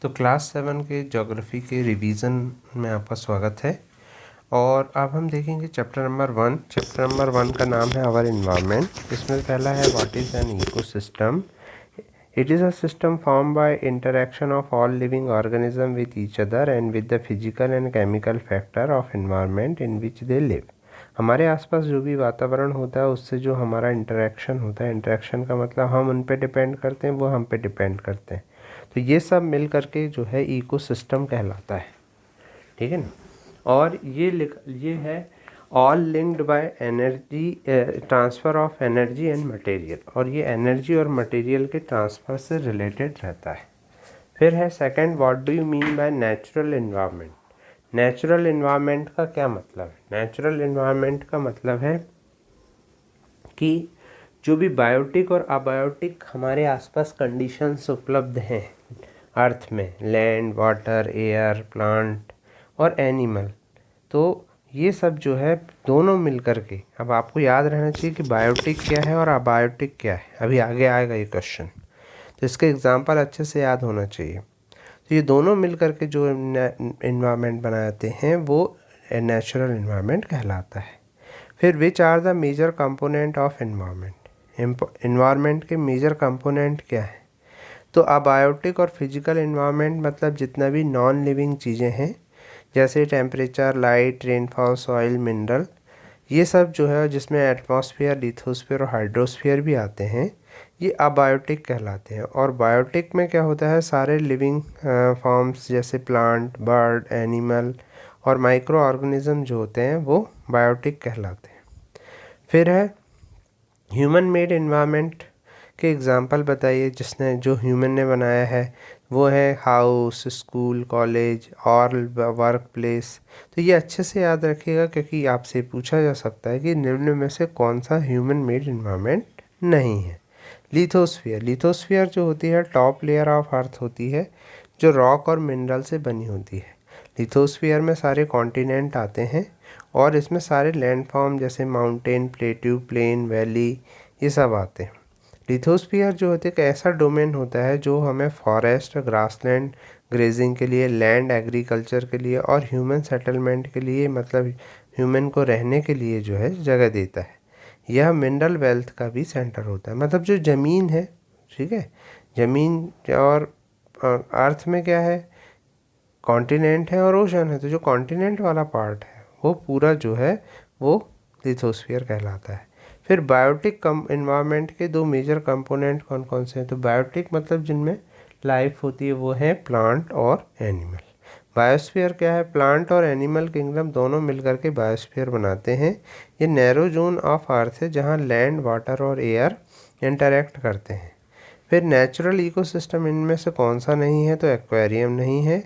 तो क्लास 7 के ज्योग्राफी के रिवीजन में आपका स्वागत है। और अब हम देखेंगे चैप्टर नंबर 1। चैप्टर नंबर 1 का नाम है आवर इन्वायरमेंट। इसमें पहला है what is an ecosystem. It is a system form by interaction of all living organism with each other and with the physical and chemical factor of environment in which they live. हमारे आसपास जो भी वातावरण होता है उससे जो हमारा इंटरेक्शन होता है, इंटरेक्शन का मतलब हम उन पे डिपेंड करते हैं, वो हम पे डिपेंड करते हैं, तो ये सब मिल करके जो है इकोसिस्टम कहलाता है। ठीक है ना। और ये है all linked by energy, transfer of energy and material, और ये एनर्जी और मटेरियल के ट्रांसफ़र से रिलेटेड रहता है। फिर है second, what do you mean by natural environment. Natural environment का क्या मतलब है? नेचुरल इन्वायरमेंट का मतलब है कि जो भी बायोटिक और अबायोटिक हमारे आसपास कंडीशंस उपलब्ध हैं अर्थ में, लैंड, वाटर, एयर, प्लांट और एनिमल, तो ये सब जो है दोनों मिल कर के, अब आपको याद रहना चाहिए कि बायोटिक क्या है और अबायोटिक क्या है। अभी आगे आएगा ये क्वेश्चन, तो इसके एग्जांपल अच्छे से याद होना चाहिए। तो ये दोनों मिल कर के जो इन्वायरमेंट बनाते हैं वो नेचुरल इन्वायरमेंट कहलाता है। फिर which are the major component of environment. Environment के मेजर कंपोनेंट क्या है? तो अबायोटिक और फिजिकल इन्वायरमेंट मतलब जितना भी नॉन लिविंग चीज़ें हैं, जैसे temperature, light, rainfall, soil, mineral, ये सब जो है जिसमें एटमॉस्फेयर, लिथोस्फीयर और हाइड्रोस्फीयर भी आते हैं, ये अबायोटिक कहलाते हैं। और बायोटिक में क्या होता है, सारे लिविंग फॉर्म्स जैसे प्लांट, बर्ड, एनिमल और माइक्रो ऑर्गेनिज्म जो होते हैं वो बायोटिक कहलाते हैं। फिर है ह्यूमन मेड इन्वायरमेंट के एग्जांपल बताइए जिसने, जो ह्यूमन ने बनाया है। वो है हाउस, स्कूल, कॉलेज और वर्क प्लेस। तो ये अच्छे से याद रखिएगा क्योंकि आपसे पूछा जा सकता है कि निम्न में से कौन सा ह्यूमन मेड इन्वायरमेंट नहीं है। लिथोस्फीयर। लिथोस्फीयर जो होती है टॉप लेयर ऑफ अर्थ होती है, जो रॉक और मिनरल से बनी होती है। लिथोस्फीयर में सारे कॉन्टिनेंट आते हैं और इसमें सारे लैंडफॉर्म जैसे माउंटेन, प्लेट्यू, प्लेन, वैली, ये सब आते हैं। लिथोस्फीयर जो होते हैं एक ऐसा डोमेन होता है जो हमें फॉरेस्ट, ग्रासलैंड ग्रेजिंग के लिए, लैंड एग्रीकल्चर के लिए और ह्यूमन सेटलमेंट के लिए, मतलब ह्यूमन को रहने के लिए जो है जगह देता है। यह मिनरल वेल्थ का भी सेंटर होता है, मतलब जो ज़मीन है, ठीक है, ज़मीन और अर्थ में क्या है, कॉन्टिनेंट है और ओशन है, तो जो कॉन्टिनेंट वाला पार्ट है वो पूरा जो है वो लिथोस्फीयर कहलाता है। फिर बायोटिक इन्वायरमेंट के दो मेजर कंपोनेंट कौन कौन से हैं? तो बायोटिक मतलब जिनमें लाइफ होती है वो है प्लांट और एनिमल। बायोस्फीयर क्या है? प्लांट और एनिमल किंगडम दोनों मिलकर के बायोस्फीयर बनाते हैं। ये नैरो जोन ऑफ अर्थ है जहाँ लैंड, वाटर और एयर इंटरेक्ट करते हैं। फिर नेचुरल इकोसिस्टम इनमें से कौन सा नहीं है? तो एक्वेरियम नहीं है।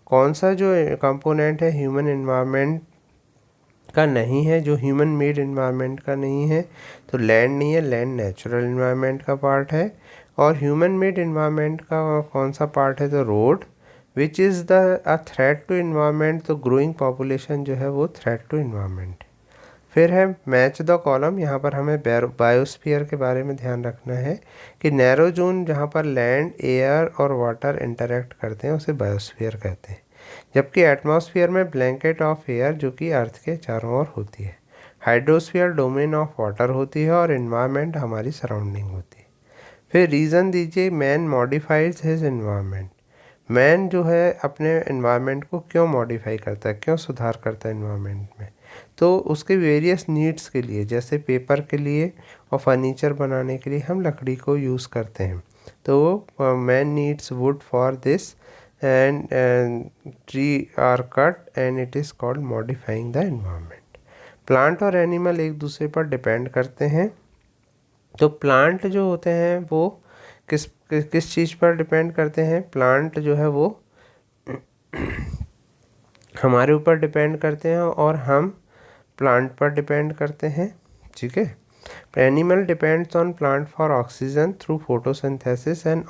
कौन सा जो कंपोनेंट है ह्यूमन इन्वायरमेंट का नहीं है, जो ह्यूमन मेड इन्वायरमेंट का नहीं है? तो लैंड नहीं है, लैंड नेचुरल इन्वायरमेंट का पार्ट है। और ह्यूमन मेड इन्वायरमेंट का कौन सा पार्ट है? तो road, which is the a threat to environment. तो ग्रोइंग पॉपुलेशन जो है वो थ्रेट टू इन्वायरमेंट। फिर है मैच द कॉलम। यहाँ पर हमें बायोस्फीयर के बारे में ध्यान रखना है कि नैरो जोन जहाँ पर लैंड, एयर और वाटर इंटरेक्ट करते हैं उसे बायोस्फीयर कहते हैं। जबकि एटमॉस्फेयर में ब्लैंकेट ऑफ एयर जो कि अर्थ के चारों ओर होती है। हाइड्रोस्फीयर डोमेन ऑफ वाटर होती है और इन्वायरमेंट हमारी सराउंडिंग होती है। फिर रीज़न दीजिए man modifies his environment. Man जो है अपने इन्वायरमेंट को क्यों मॉडिफाई करता है, क्यों सुधार करता है इन्वायरमेंट में? तो उसके वेरियस नीड्स के लिए, जैसे पेपर के लिए और फर्नीचर बनाने के लिए हम लकड़ी को यूज़ करते हैं। तो man needs wood for this and tree are cut and it is called modifying the environment. Plant और एनिमल एक दूसरे पर डिपेंड करते हैं। तो प्लांट जो होते हैं वो किस चीज़ पर डिपेंड करते हैं? प्लांट जो है वो हमारे ऊपर डिपेंड करते हैं और हम प्लांट पर डिपेंड करते हैं। ठीक है। Animal depends on plant for oxygen through photosynthesis and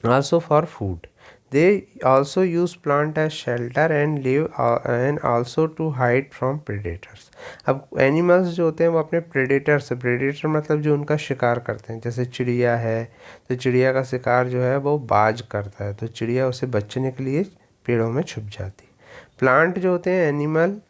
also for food. They also use plant as shelter and live and also to hide from predators. अब एनिमल्स जो होते हैं वो अपने प्रेडेटर से, प्रेडेटर मतलब जो उनका शिकार करते हैं, जैसे चिड़िया है तो चिड़िया का शिकार जो है वो बाज करता है, तो चिड़िया उसे बचने के लिए पेड़ों में छुप जाती है। प्लांट जो होते हैं एनिमल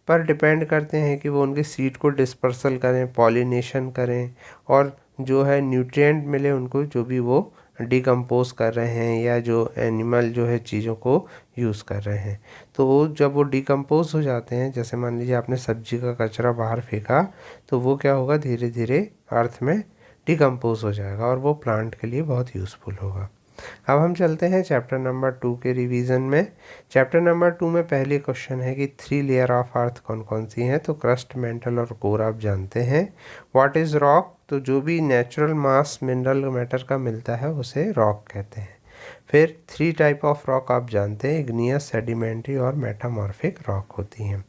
पर डिपेंड करते हैं कि वो उनके सीड को डिस्पर्सल करें, पॉलिनेशन करें और जो है न्यूट्रिएंट मिले उनको, जो भी वो डिकम्पोज कर रहे हैं या जो एनिमल जो है चीज़ों को यूज़ कर रहे हैं। तो वो जब वो डिकम्पोज हो जाते हैं, जैसे मान लीजिए आपने सब्जी का कचरा बाहर फेंका, तो वो क्या होगा, धीरे धीरे अर्थ में डिकम्पोज हो जाएगा और वो प्लांट के लिए बहुत यूज़फुल होगा। अब हम चलते हैं चैप्टर नंबर 2 के रिवीजन में। चैप्टर नंबर 2 में पहले क्वेश्चन है कि 3 लेयर ऑफ अर्थ कौन कौन सी हैं, तो क्रस्ट, मेंटल और कोर आप जानते हैं। व्हाट इज़ रॉक, तो जो भी नेचुरल मास मिनरल मैटर का मिलता है उसे रॉक कहते हैं। फिर 3 टाइप ऑफ रॉक आप जानते हैं, इग्नियस, सेडिमेंट्री और मेटामॉर्फिक रॉक होती हैं।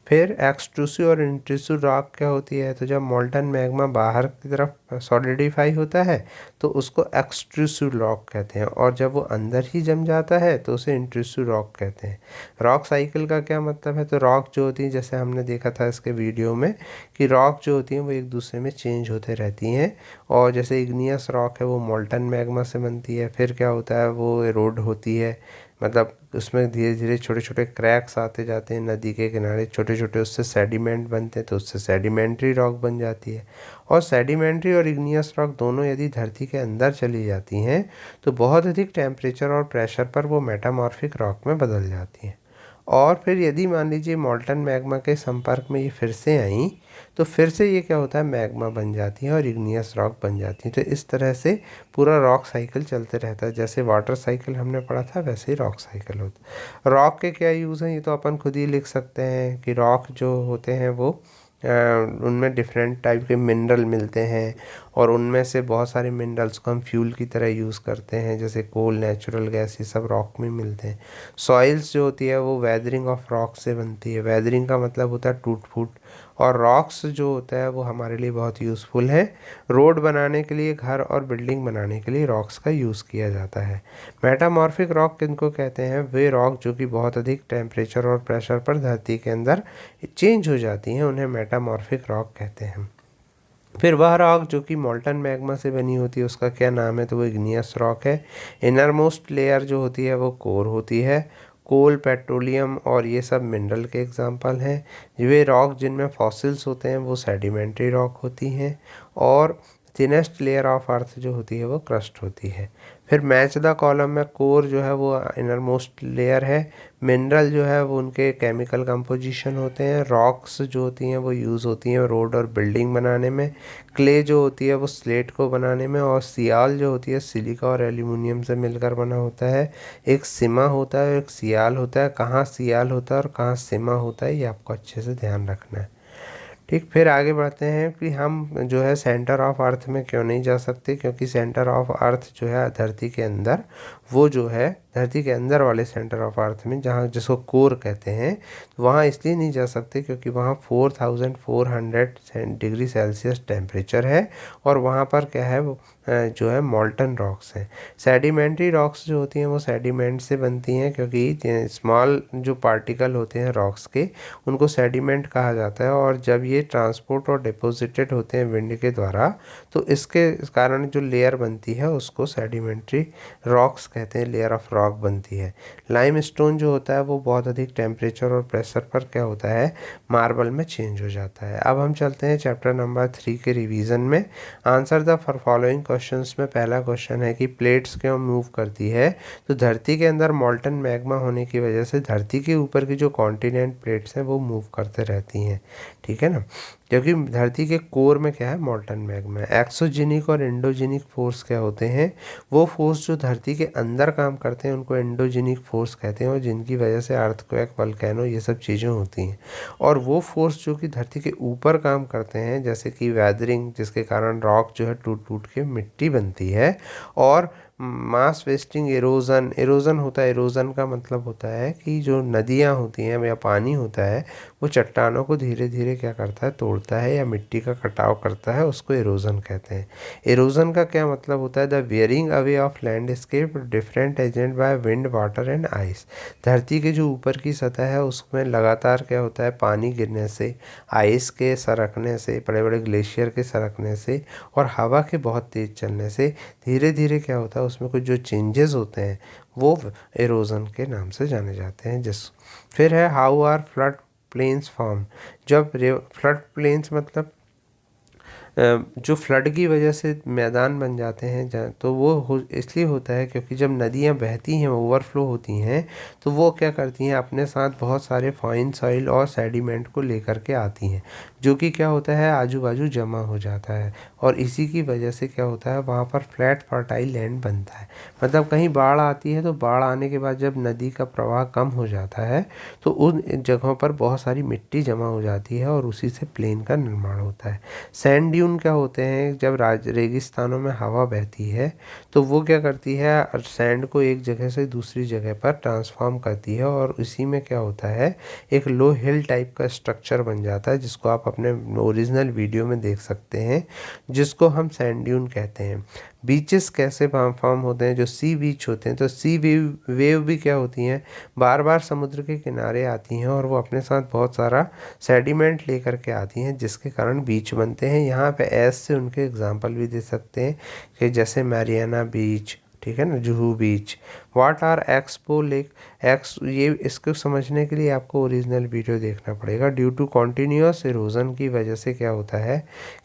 फिर एक्सट्रूसिव और इंट्रूसिव रॉक क्या होती है, तो जब मोल्टन मैग्मा बाहर की तरफ सॉलिडिफाई होता है तो उसको एक्सट्रूसिव रॉक कहते हैं, और जब वो अंदर ही जम जाता है तो उसे इंट्रूसिव रॉक कहते हैं। रॉक साइकिल का क्या मतलब है, तो रॉक जो होती है, जैसे हमने देखा था इसके वीडियो में, कि रॉक जो होती हैं वो एक दूसरे में चेंज होते रहती हैं, और जैसे इग्नियस रॉक है वो मोल्टन मैग्मा से बनती है, फिर क्या होता है वो एरोड होती है, मतलब उसमें धीरे धीरे छोटे छोटे क्रैक्स आते जाते हैं नदी के किनारे, छोटे छोटे उससे सेडिमेंट बनते हैं, तो उससे सेडिमेंट्री रॉक बन जाती है। और सेडिमेंट्री और इग्नियस रॉक दोनों यदि धरती के अंदर चली जाती हैं तो बहुत अधिक टेम्परेचर और प्रेशर पर वो मेटामॉर्फिक रॉक में बदल जाती हैं। और फिर यदि मान लीजिए मोल्टन मैग्मा के संपर्क में ये फिर से आई, तो फिर से ये क्या होता है, मैग्मा बन जाती है और इग्नियस रॉक बन जाती है। तो इस तरह से पूरा रॉक साइकिल चलते रहता है। जैसे वाटर साइकिल हमने पढ़ा था वैसे ही रॉक साइकिल होता है। रॉक के क्या यूज़ हैं ये तो अपन खुद ही लिख सकते हैं कि रॉक जो होते हैं वो उनमें डिफरेंट टाइप के मिनरल मिलते हैं, और उनमें से बहुत सारे मिनरल्स को हम फ्यूल की तरह यूज़ करते हैं, जैसे कोल, नेचुरल गैस, ये सब रॉक में मिलते हैं। सॉइल्स जो होती है वो वेदरिंग ऑफ रॉक से बनती है। वेदरिंग का मतलब होता है टूट फूट, और रॉक्स जो होता है वो हमारे लिए बहुत यूज़फुल है। रोड बनाने के लिए, घर और बिल्डिंग बनाने के लिए रॉक्स का यूज़ किया जाता है। मेटामॉर्फिक रॉक किनको कहते हैं, वे रॉक जो कि बहुत अधिक टेम्परेचर और प्रेशर पर धरती के अंदर चेंज हो जाती हैं, उन्हें मेटामॉर्फिक रॉक कहते हैं। फिर वह रॉक जो कि मोल्टन मैग्मा से बनी होती है उसका क्या नाम है, तो वो इग्नियस रॉक है। इनर मोस्ट लेयर जो होती है वो कोर होती है। कोल, पेट्रोलियम और ये सब मिनरल के एग्जांपल हैं। वे रॉक जिनमें फॉसिल्स होते हैं वो सेडिमेंट्री रॉक होती हैं। और थिनेस्ट लेयर ऑफ अर्थ जो होती है वो क्रस्ट होती है। फिर मैच द कॉलम में कोर जो है वो इनर मोस्ट लेयर है। मिनरल जो है वो उनके केमिकल कंपोजिशन होते हैं। रॉक्स जो होती हैं वो यूज़ होती हैं रोड और बिल्डिंग बनाने में। क्ले जो होती है वो स्लेट को बनाने में। और सियाल जो होती है सिलिका और एल्यूमिनियम से मिलकर बना होता है। एक सिमा होता है, एक सियाल होता है। कहाँ सियाल होता है और कहाँ सिमा होता है ये आपको अच्छे से ध्यान रखना है। ठीक, फिर आगे बढ़ते हैं कि हम जो है सेंटर ऑफ अर्थ में क्यों नहीं जा सकते, क्योंकि सेंटर ऑफ अर्थ जो है धरती के अंदर, वो जो है धरती के अंदर वाले सेंटर ऑफ अर्थ में, जहाँ जिसको कोर कहते हैं, तो वहाँ इसलिए नहीं जा सकते क्योंकि वहाँ 4400 डिग्री सेल्सियस टेम्परेचर है, और वहाँ पर क्या है वो जो है मोल्टन रॉक्स हैं। सेडिमेंट्री रॉक्स जो होती हैं वो सेडिमेंट से बनती हैं, क्योंकि स्मॉल जो पार्टिकल होते हैं रॉक्स के उनको सेडिमेंट कहा जाता है, और जब ये ट्रांसपोर्ट और डिपोजिटेड होते हैं विंड के द्वारा तो इसके कारण जो लेयर बनती है उसको सेडिमेंट्री रॉक्स कहते हैं, लेयर ऑफ रॉक बनती है। लाइमस्टोन जो होता है वो बहुत अधिक टेम्परेचर और प्रेशर पर क्या होता है, मार्बल में चेंज हो जाता है। अब हम चलते हैं चैप्टर नंबर 3 के रिवीजन में। आंसर द फॉलोइंग क्वेश्चंस में पहला क्वेश्चन है कि प्लेट्स क्यों मूव करती है, तो धरती के अंदर मोल्टन मैग्मा होने की वजह से धरती के ऊपर की जो कॉन्टिनेंट प्लेट्स हैं वो मूव करते रहती हैं, ठीक है ना, क्योंकि धरती के कोर में क्या है, मोल्टन मैग्मा है। एक्सोजेनिक और एंडोजेनिक फोर्स क्या होते हैं, वो फोर्स जो धरती के अंदर काम करते हैं उनको एंडोजेनिक फोर्स कहते हैं, और जिनकी वजह से अर्थक्वेक, वोल्केनो, ये सब चीज़ें होती हैं। और वो फोर्स जो कि धरती के ऊपर काम करते हैं, जैसे कि वेदरिंग, जिसके कारण रॉक जो है टूट टूट के मिट्टी बनती है, और मास वेस्टिंग, एरोज़न होता है। एरोज़न का मतलब होता है कि जो नदियाँ होती हैं या पानी होता है वो चट्टानों को धीरे धीरे क्या करता है, तोड़ता है या मिट्टी का कटाव करता है, उसको इरोजन कहते हैं। इरोजन का क्या मतलब होता है, the wearing away of landscape different agent by wind, water and ice. धरती के जो ऊपर की सतह है उसमें लगातार क्या होता है, पानी गिरने से, आइस के सरकने से, बड़े बड़े ग्लेशियर के सरकने से और हवा के बहुत तेज़ चलने से धीरे धीरे क्या होता है, उसमें कुछ जो चेंजेस होते हैं वो एरोजन के नाम से जाने जाते हैं। फिर है how are flood plains form. जब फ्लड प्लेन्स मतलब जो फ्लड की वजह से मैदान बन जाते हैं, तो वो इसलिए होता है क्योंकि जब नदियाँ बहती हैं, ओवरफ्लो होती हैं, तो वो क्या करती हैं, अपने साथ बहुत सारे फाइन सॉइल और सेडिमेंट को लेकर के आती हैं, जो कि क्या होता है, आजू बाजू जमा हो जाता है और इसी की वजह से क्या होता है, वहाँ पर फ्लैट फर्टाइल लैंड बनता है। मतलब कहीं बाढ़ आती है तो बाढ़ आने के बाद जब नदी का प्रवाह कम हो जाता है तो उन जगहों पर बहुत सारी मिट्टी जमा हो जाती है और उसी से प्लेन का निर्माण होता है। सैंड ड्यून क्या होते हैं, जब रेगिस्तानों में हवा बहती है तो वो क्या करती है, सैंड को एक जगह से दूसरी जगह पर ट्रांसफॉर्म करती है और इसी में क्या होता है, एक लो हिल टाइप का स्ट्रक्चर बन जाता है, जिसको आप अपने ओरिजिनल वीडियो में देख सकते हैं, जिसको हम सैंड ड्यून कहते हैं। बीचेस कैसे फॉर्म होते हैं, जो सी बीच होते हैं, तो सी वेव भी क्या होती हैं, बार बार समुद्र के किनारे आती हैं और वो अपने साथ बहुत सारा सेडिमेंट लेकर के आती हैं, जिसके कारण बीच बनते हैं। यहाँ पे एस से उनके एग्जांपल भी दे सकते हैं कि जैसे मैरियाना बीच, ठीक है ना, जुहू बीच। वाट आर एक्सपो लेक, ये इसको समझने के लिए आपको ओरिजिनल वीडियो देखना पड़ेगा। ड्यू टू कॉन्टीन्यूअस इरोजन की वजह से क्या होता है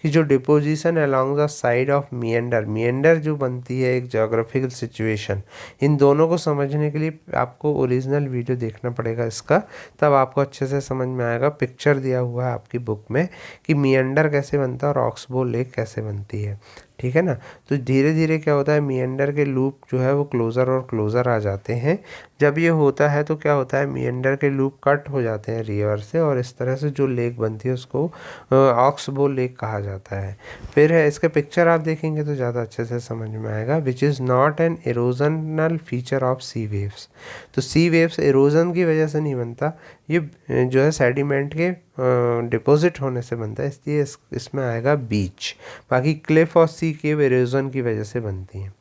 कि जो deposition along the side of meander जो बनती है, एक जोग्राफिकल सिचुएशन, इन दोनों को समझने के लिए आपको ओरिजिनल वीडियो देखना पड़ेगा इसका, तब आपको अच्छे से समझ में आएगा। पिक्चर दिया हुआ है आपकी बुक में कि मियंडर कैसे बनता है और ऑक्सबो लेक कैसे बनती है, ठीक है ना। तो धीरे धीरे क्या होता है, मियंडर के लूप जो है वो क्लोज़र और क्लोज़र आ जाते हैं। जब ये होता है तो क्या होता है, मियंडर के लूप कट हो जाते हैं रिवर से और इस तरह से जो लेक बनती है उसको ऑक्सबो लेक कहा जाता है। फिर है, इसके पिक्चर आप देखेंगे तो ज़्यादा अच्छे से समझ में आएगा। Which is not an erosional feature of sea waves. तो सी वेव्स इरोजन की वजह से नहीं बनता, ये जो है सेडिमेंट के डिपॉजिट होने से बनता है, इसलिए इसमें आएगा बीच। बाकी क्लिफ और सी केव इरोजन की वजह से बनती हैं।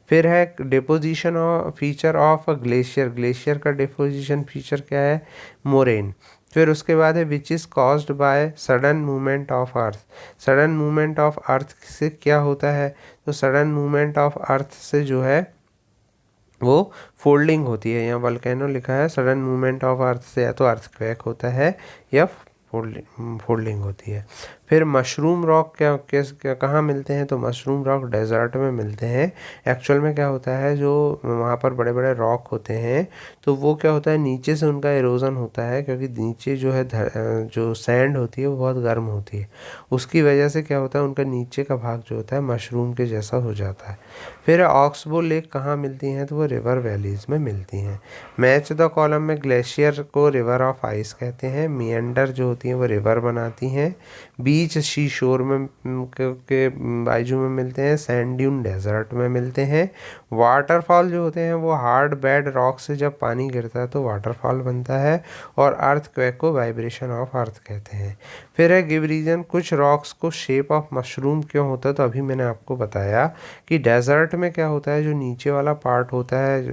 फिर है deposition feature of a glacier. Glacier का डिपोजिशन फीचर क्या है, मोरेन। फिर उसके बाद है which is caused by sudden movement of earth. Sudden movement of earth से क्या होता है, तो सडन मूवमेंट ऑफ अर्थ से जो है वो फोल्डिंग होती है। यहाँ वल्केनो लिखा है, सडन मूवमेंट ऑफ अर्थ से या तो अर्थक्वेक होता है या फोल्डिंग होती है। फिर मशरूम रॉक क्या कहाँ मिलते हैं, तो मशरूम रॉक डेजर्ट में मिलते हैं। एक्चुअल में क्या होता है, जो वहाँ पर बड़े बड़े रॉक होते हैं तो वो क्या होता है, नीचे से उनका इरोजन होता है, क्योंकि नीचे जो है जो सैंड होती है वो बहुत गर्म होती है, उसकी वजह से क्या होता है, उनका नीचे का भाग जो होता है मशरूम के जैसा हो जाता है। फिर ऑक्सबो लेक कहाँ मिलती हैं, तो वो रिवर वैलीज़ में मिलती हैं। मैच द कॉलम में ग्लेशियर को रिवर ऑफ आइस कहते हैं। मियंडर जो होती हैं वो रिवर बनाती हैं। बीच सी शोर में के बाजू में मिलते हैं। सैंड ड्यून डेजर्ट में मिलते हैं। वाटरफॉल जो होते हैं वो हार्ड बेड रॉक से जब पानी गिरता है तो वाटरफॉल बनता है। और अर्थक्वेक को वाइब्रेशन ऑफ अर्थ कहते हैं। फिर है गिव रीजन, कुछ रॉक्स को शेप ऑफ मशरूम क्यों होता है, तो अभी मैंने आपको बताया कि डेजर्ट में क्या होता है, जो नीचे वाला पार्ट होता है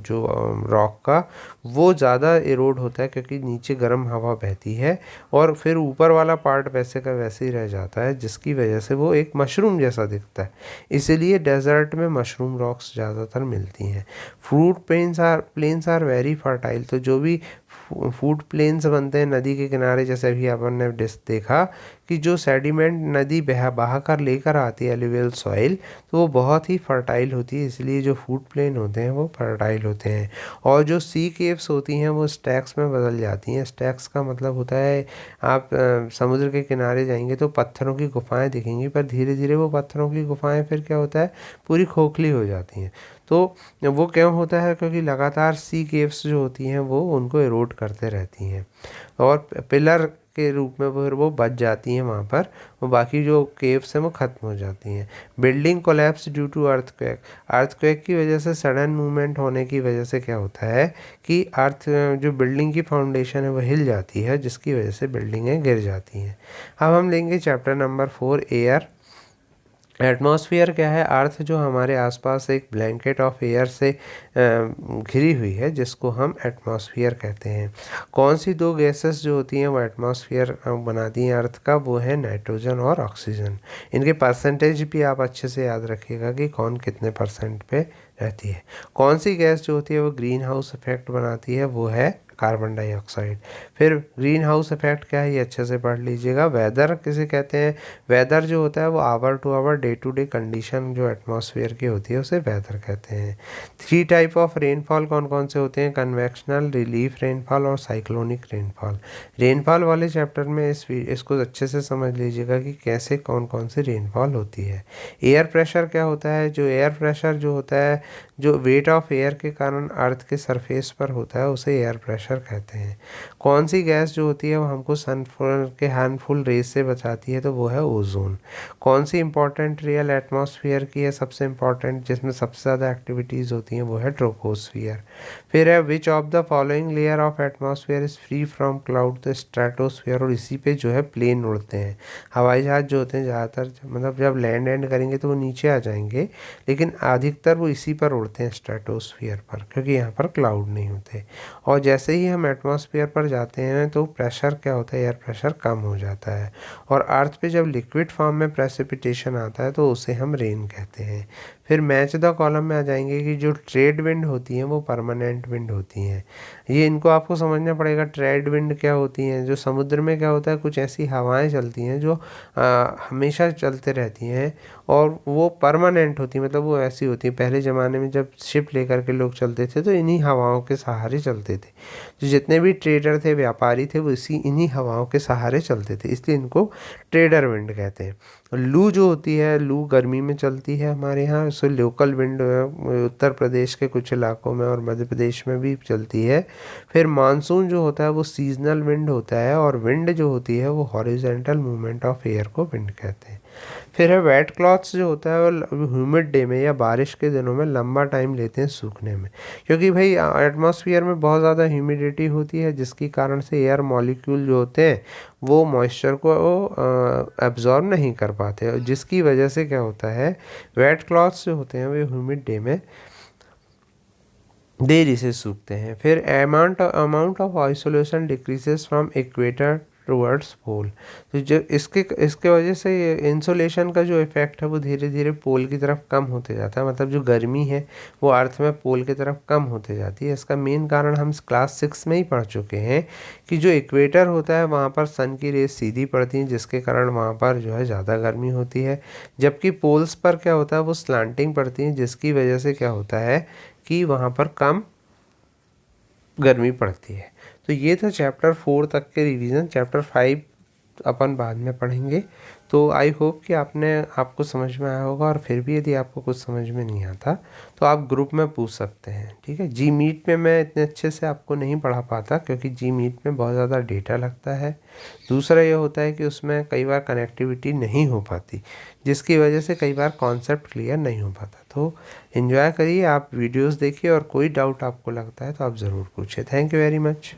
जो रॉक का, वो ज़्यादा इरोड होता है क्योंकि नीचे गर्म हवा बहती है, और फिर ऊपर वाला पार्ट वैसे का वैसे ही रह जाता है, जिसकी वजह से वो एक मशरूम जैसा दिखता है। इसीलिए डेजर्ट में मशरूम रॉक्स ज़्यादातर मिलती हैं। Fruit plains are very fertile. तो जो भी फूड प्लेन्स बनते हैं नदी के किनारे, जैसे अभी अपन ने देखा कि जो सेडिमेंट नदी बहा कर लेकर आती है एलुवियल सॉइल, तो वो बहुत ही फर्टाइल होती है, इसलिए जो फूड प्लेन होते हैं वो फर्टाइल होते हैं। और जो सी केव्स होती हैं वो स्टैक्स में बदल जाती हैं। स्टैक्स का मतलब होता है, आप समुद्र के किनारे जाएंगे तो पत्थरों की गुफाएं दिखेंगी, पर धीरे धीरे वो पत्थरों की गुफाएं फिर क्या होता है, पूरी खोखली हो जाती हैं। तो वो क्यों होता है, क्योंकि लगातार सी केव्स जो होती हैं वो उनको इरोड करते रहती हैं। और पिलर के रूप में वो बच जाती हैं वहाँ पर, वो बाकी जो केव्स हैं वो ख़त्म हो जाती हैं। Building collapse due to earthquake, earthquake की वजह से सडन मूवमेंट होने की वजह से क्या होता है कि जो बिल्डिंग की फाउंडेशन है वो हिल जाती है, जिसकी वजह से बिल्डिंगें गिर जाती हैं। अब हम लेंगे चैप्टर नंबर 4 एयर। एटमॉस्फेयर क्या है? अर्थ जो हमारे आसपास एक ब्लैंकेट ऑफ एयर से घिरी हुई है, जिसको हम एटमॉस्फेयर कहते हैं। कौन सी दो गैसेस जो होती हैं वो एटमॉस्फेयर बनाती हैं अर्थ का? वो है नाइट्रोजन और ऑक्सीजन। इनके परसेंटेज भी आप अच्छे से याद रखिएगा कि कौन कितने परसेंट पे रहती है। कौन सी गैस जो होती है वो ग्रीन हाउस इफेक्ट बनाती है? वो है कार्बन डाइऑक्साइड। फिर ग्रीन हाउस इफेक्ट क्या है ये अच्छे से पढ़ लीजिएगा। वेदर किसे कहते हैं? वेदर जो होता है वो hour to hour day to day condition जो एटमॉस्फेयर की होती है उसे वेदर कहते हैं। 3 टाइप ऑफ रेनफॉल कौन कौन से होते हैं? कन्वेक्शनल, रिलीफ रेनफॉल और साइक्लोनिक रेनफॉल। रेनफॉल वाले चैप्टर में इसको अच्छे से समझ लीजिएगा कि कैसे कौन कौन सी रेनफॉल होती है। एयर प्रेशर क्या होता है? जो एयर प्रेशर जो होता है, जो वेट ऑफ एयर के कारण अर्थ के सरफेस पर होता है, उसे एयर प्रेशर कहते हैं। कौन सी गैस जो होती है वो हमको सन के हार्मफुल रेज से बचाती है? तो वो है ओजोन। कौन सी इंपॉर्टेंट रियल एटमॉस्फेयर की है सबसे इंपॉर्टेंट, जिसमें सबसे ज़्यादा एक्टिविटीज़ होती हैं? वो है ट्रोपोस्फियर। फिर है which of the following layer of atmosphere is free from cloud? तो स्ट्रेटोस्फियर, और इसी पे जो है प्लेन उड़ते हैं। हवाई जहाज जो होते हैं ज़्यादातर मतलब जब लैंड एंड करेंगे तो वो नीचे आ जाएंगे, लेकिन अधिकतर वो इसी पर उड़ते हैं स्ट्रेटोस्फियर पर, क्योंकि यहाँ पर क्लाउड नहीं होते। और जैसे ही हम एटमॉस्फेयर पर जाते हैं तो प्रेशर क्या होता है? एयर प्रेशर कम हो जाता है। और अर्थ पे जब लिक्विड फॉर्म में प्रेसिपिटेशन आता है तो उसे हम रेन कहते हैं। फिर मैच द कॉलम में आ जाएंगे कि जो ट्रेड विंड होती हैं वो परमानेंट विंड होती हैं। ये इनको आपको समझना पड़ेगा। ट्रेड विंड क्या होती हैं? जो समुद्र में क्या होता है, कुछ ऐसी हवाएं चलती हैं जो हमेशा चलते रहती हैं और वो परमानेंट होती है, मतलब वो ऐसी होती है। पहले ज़माने में जब शिप लेकर के लोग चलते थे तो इन्हीं हवाओं के सहारे चलते थे। जो जितने भी ट्रेडर थे, व्यापारी थे, वो इन्हीं हवाओं के सहारे चलते थे, इसलिए इनको ट्रेडर विंड कहते हैं। लू जो होती है, लू गर्मी में चलती है हमारे यहाँ, so local wind Uttar Pradesh के कुछ इलाकों में और मध्य प्रदेश में भी चलती है। फिर मानसून जो होता है वो सीजनल विंड होता है, और विंड जो होती है वो हॉरिजॉन्टल मूवमेंट ऑफ एयर को विंड कहते हैं। फिर है वेट क्लॉथ्स जो होता है वो ह्यूमिड डे में या बारिश के दिनों में लंबा टाइम लेते हैं सूखने में, क्योंकि भाई एटमॉस्फेयर में बहुत ज़्यादा ह्यूमिडिटी होती है, जिसके कारण से एयर मॉलिक्यूल जो होते हैं वो मॉइस्चर को एब्जॉर्ब नहीं कर पाते, और जिसकी वजह से क्या होता है, वेट क्लॉथ्स जो होते हैं वो ह्यूमिड डे में देरी से सूखते हैं। फिर amount of isolation decreases from equator towards pole. तो जो इसके वजह से इंसोलेशन का जो इफेक्ट है वो धीरे धीरे पोल की तरफ कम होते जाता है, मतलब जो गर्मी है वो अर्थ में पोल की तरफ कम होते जाती है। इसका मेन कारण हम क्लास 6 में ही पढ़ चुके हैं कि जो इक्वेटर होता है वहाँ पर सन की रेस सीधी पड़ती है, जिसके कारण वहाँ पर जो है ज़्यादा गर्मी होती है, जबकि पोल्स पर क्या होता है वो स्लांटिंग पड़ती है, जिसकी वजह से क्या होता है कि वहाँ पर कम गर्मी पड़ती है। तो ये था चैप्टर 4 तक के रिवीजन। चैप्टर 5 अपन बाद में पढ़ेंगे। तो आई होप कि आपको समझ में आया होगा, और फिर भी यदि आपको कुछ समझ में नहीं आता तो आप ग्रुप में पूछ सकते हैं, ठीक है। जी मीट में मैं इतने अच्छे से आपको नहीं पढ़ा पाता, क्योंकि जी मीट में बहुत ज़्यादा डेटा लगता है। दूसरा ये होता है कि उसमें कई बार कनेक्टिविटी नहीं हो पाती, जिसकी वजह से कई बार कॉन्सेप्ट क्लियर नहीं हो पाता। तो एंजॉय करिए, आप वीडियोज़ देखिए, और कोई डाउट आपको लगता है तो आप ज़रूर पूछिए। Thank you very much.